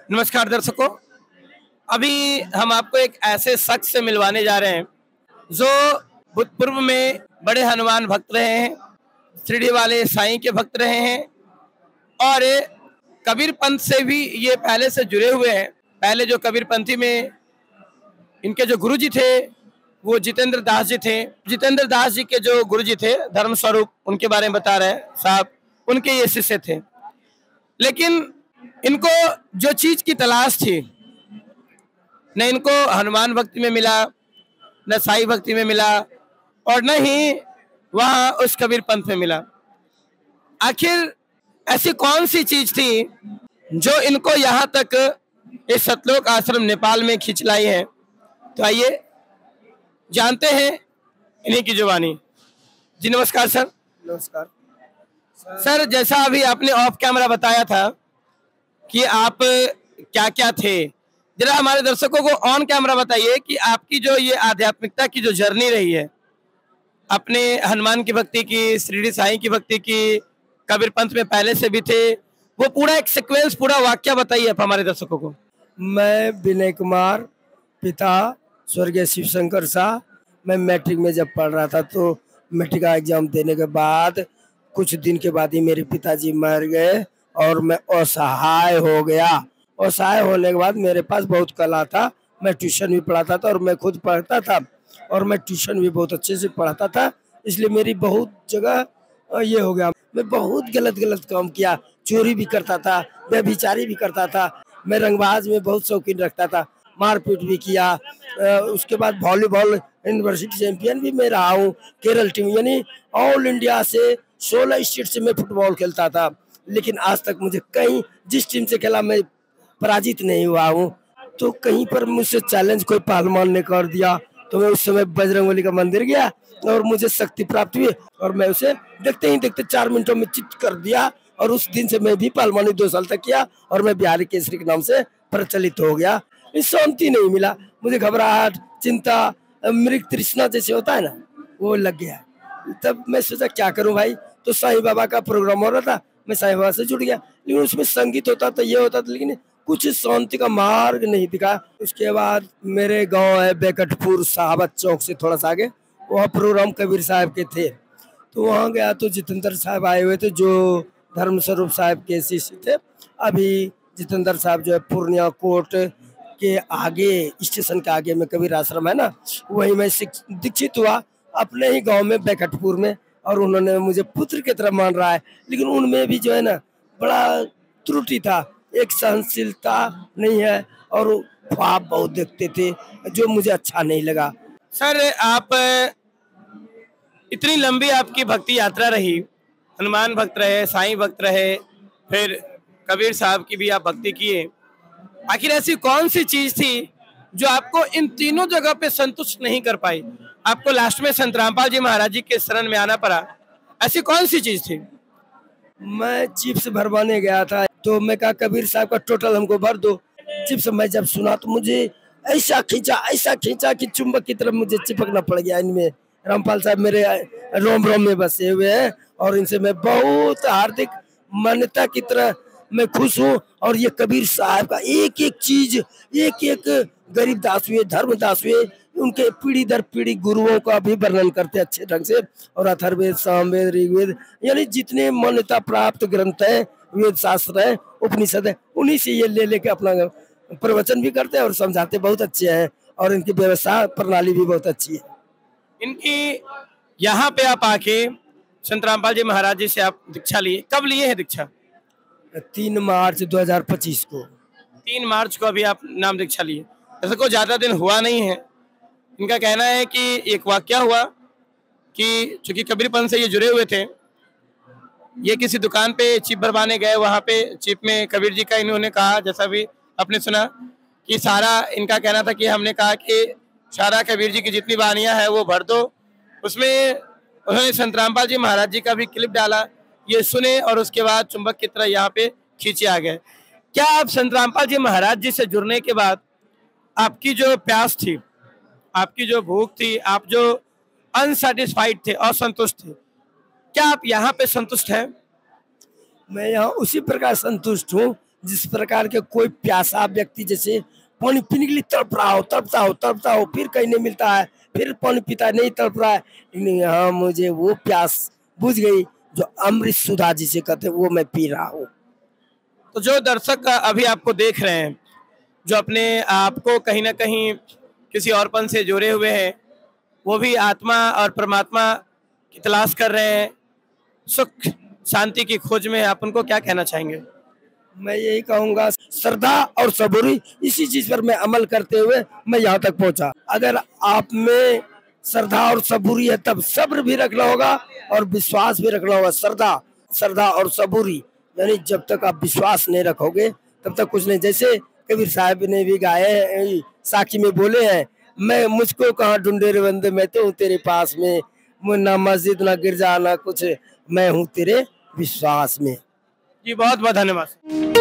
नमस्कार दर्शकों। अभी हम आपको एक ऐसे शख्स से मिलवाने जा रहे हैं जो भूतपूर्व में बड़े हनुमान भक्त रहे हैं, शिरडी वाले साईं के भक्त रहे हैं और कबीर पंथ से भी ये पहले से जुड़े हुए हैं। पहले जो कबीर पंथी में इनके जो गुरुजी थे वो जितेंद्र दास जी थे। जितेंद्र दास जी के जो गुरुजी थे धर्म स्वरूप, उनके बारे में बता रहे हैं साहब, उनके ये शिष्य थे। लेकिन इनको जो चीज की तलाश थी न इनको हनुमान भक्ति में मिला, न साई भक्ति में मिला और न ही वहाँ उस कबीर पंथ में मिला। आखिर ऐसी कौन सी चीज थी जो इनको यहाँ तक इस सतलोक आश्रम नेपाल में खींच लाई है? तो आइए जानते हैं इन्हीं की जुबानी। जी नमस्कार सर। नमस्कार सर, जैसा अभी आपने ऑफ कैमरा बताया था कि आप क्या क्या थे, जरा हमारे दर्शकों को ऑन कैमरा बताइए कि आपकी जो ये आध्यात्मिकता की जो जर्नी रही है, अपने हनुमान की भक्ति की, शिरडी साईं की भक्ति की, कबीर पंथ में पहले से भी थे, वो पूरा एक सीक्वेंस, पूरा वाक्य बताइए आप हमारे दर्शकों को। मैं विनय कुमार, पिता स्वर्गीय शिव शंकर शाह। मैं मैट्रिक में जब पढ़ रहा था तो मैट्रिक का एग्जाम देने के बाद कुछ दिन के बाद ही मेरे पिताजी मर गए और मैं असहाय हो गया। असहाय होने के बाद मेरे पास बहुत कला था, मैं ट्यूशन भी पढ़ाता था और मैं खुद पढ़ता था और मैं ट्यूशन भी बहुत अच्छे से पढ़ाता था। इसलिए मेरी बहुत जगह ये हो गया, मैं बहुत गलत काम किया। चोरी भी करता था, व्यभिचारी भी करता था, मैं रंगबाज में बहुत शौकीन रखता था, मारपीट भी किया। उसके बाद वॉलीबॉल यूनिवर्सिटी चैंपियन भी मैं रहा हूँ। केरल टीम यानी ऑल इंडिया से 16 स्टेट से मैं फुटबॉल खेलता था, लेकिन आज तक मुझे कहीं जिस टीम से खेला मैं पराजित नहीं हुआ हूँ। तो कहीं पर मुझसे चैलेंज कोई पहलवान ने कर दिया तो मैं उस समय बजरंगबली का मंदिर गया और मुझे शक्ति प्राप्त हुई और मैं उसे देखते ही देखते 4 मिनटों में चित्त कर दिया और उस दिन से मैं भी पहलवानी 2 साल तक किया और मैं बिहारी केसरी के नाम से प्रचलित हो गया। शांति नहीं मिला मुझे, घबराहट, चिंता, मृग तृष्णा जैसे होता है ना, वो लग गया। तब मैं सोचा क्या करूं भाई, तो साईं बाबा का प्रोग्राम हो रहा था, मैं साईं बाबा से जुड़ गया। लेकिन उसमें संगीत होता था, ये होता था, लेकिन कुछ शांति का मार्ग नहीं दिखा। उसके बाद मेरे गांव है बेकटपुर, साहबत चौक से थोड़ा सा आगे, वहाँ प्रोग्राम कबीर साहब के थे। तो वहाँ गया तो जितेंद्र साहब आए हुए थे जो धर्म स्वरूप साहब के शिष्य थे। अभी जितेंद्र साहब जो है पूर्णिया कोर्ट के आगे, स्टेशन के आगे में कबीर आश्रम है ना, वही मैं दीक्षित हुआ अपने ही गांव में बेकटपुर में। और उन्होंने मुझे पुत्र की तरह मान रहा है, लेकिन उनमें भी जो है ना बड़ा त्रुटि था, एक सहनशीलता नहीं है और ख्वाब बहुत देखते थे जो मुझे अच्छा नहीं लगा। सर, आप इतनी लंबी आपकी भक्ति यात्रा रही, हनुमान भक्त रहे, साईं भक्त रहे, फिर कबीर साहब की भी आप भक्ति किए। आखिर ऐसी कौन सी चीज थी जो आपको इन तीनों जगह पे संतुष्ट नहीं कर पाई? आपको लास्ट में संत रामपाल जी महाराज जी के शरण में आना पड़ा। ऐसी कौन सी चीज थी? मैं चिप्स भरवाने गया था तो मैं कहा कबीर साहब का टोटल हमको भर दो। चिप्स मैं जब सुना तो मुझे ऐसा खींचा कि चुंबक की तरफ मुझे चिपकना पड़ गया इनमें। रामपाल साहब मेरे रोम रोम में बसे हुए हैं और इनसे मैं बहुत हार्दिक मान्यता की तरह मैं खुश हूँ। और ये कबीर साहब का एक एक चीज, एक एक गरीब दास हुए, धर्म दास हुए, उनके पीढ़ी दर पीढ़ी गुरुओं का भी वर्णन करते अच्छे ढंग से। और अथर्ववेद, सामवेद, ऋग्वेद यानी जितने मान्यता प्राप्त ग्रंथ है, वेद शास्त्र है, उपनिषद है, उन्हीं से ये ले लेके अपना प्रवचन भी करते हैं और समझाते बहुत अच्छे हैं। और इनकी व्यवस्था प्रणाली भी बहुत अच्छी है। इनकी यहाँ पे आप आके संत रामपाल जी महाराज जी से आप दीक्षा लिए, कब लिए है दीक्षा? 3 मार्च 2025 को। 3 मार्च को अभी आप नाम दीक्षा लिए। ऐसा कोई ज्यादा दिन हुआ नहीं है। इनका कहना है कि एक वाक्या हुआ कि चूंकि कबीर पंथ से ये जुड़े हुए थे, ये किसी दुकान पे चिप भरवाने गए, वहां पे चिप में कबीर जी का इन्होंने कहा, जैसा भी आपने सुना कि सारा, इनका कहना था कि हमने कहा कि सारा कबीर जी की जितनी वानियां है वो भर दो। उसमें उन्होंने संत रामपाल जी महाराज जी का भी क्लिप डाला, ये सुने और उसके बाद चुंबक की तरह यहाँ पे खींचे आ गए। क्या आप संत रामपाल जी महाराज जी से जुड़ने के बाद आपकी जो प्यास थी, आपकी जो भूख थी, आप जो अनसेटिस्फाइड थे, असंतुष्ट थे, क्या आप यहाँ पे संतुष्ट हैं? मैं यहाँ उसी प्रकार संतुष्ट हूँ जिस प्रकार के कोई प्यासा व्यक्ति जैसे पानी पीने के लिए तड़पता हो, फिर कहीं नहीं मिलता है, फिर पानी पीता नहीं, तड़प रहा है, लेकिन यहाँ मुझे वो प्यास बुझ गई जो अमृत सुधा जिसे कहते हैं, वो मैं पी रहा हूँ। तो जो दर्शक अभी आपको देख रहे हैं, जो अपने आप को कहीं ना कहीं किसी औरपन से जुड़े हुए हैं, वो भी आत्मा और परमात्मा की तलाश कर रहे हैं, सुख शांति की खोज में, आप उनको क्या कहना चाहेंगे? मैं यही कहूंगा, श्रद्धा और सबूरी, इसी चीज पर मैं अमल करते हुए मैं यहाँ तक पहुंचा। अगर आप में श्रद्धा और सबूरी है तब सब्र भी रखना होगा और विश्वास भी रखना होगा। श्रद्धा और सबूरी, यानी जब तक आप विश्वास नहीं रखोगे तब तक कुछ नहीं। जैसे कबीर साहब ने भी गाए, साखी में बोले हैं, मैं मुझको कहाँ ढूंढे रे बंदे, मैं तो हूँ तेरे पास में, ना मस्जिद ना गिरजा ना कुछ, मैं हूँ तेरे विश्वास में। जी बहुत बहुत धन्यवाद।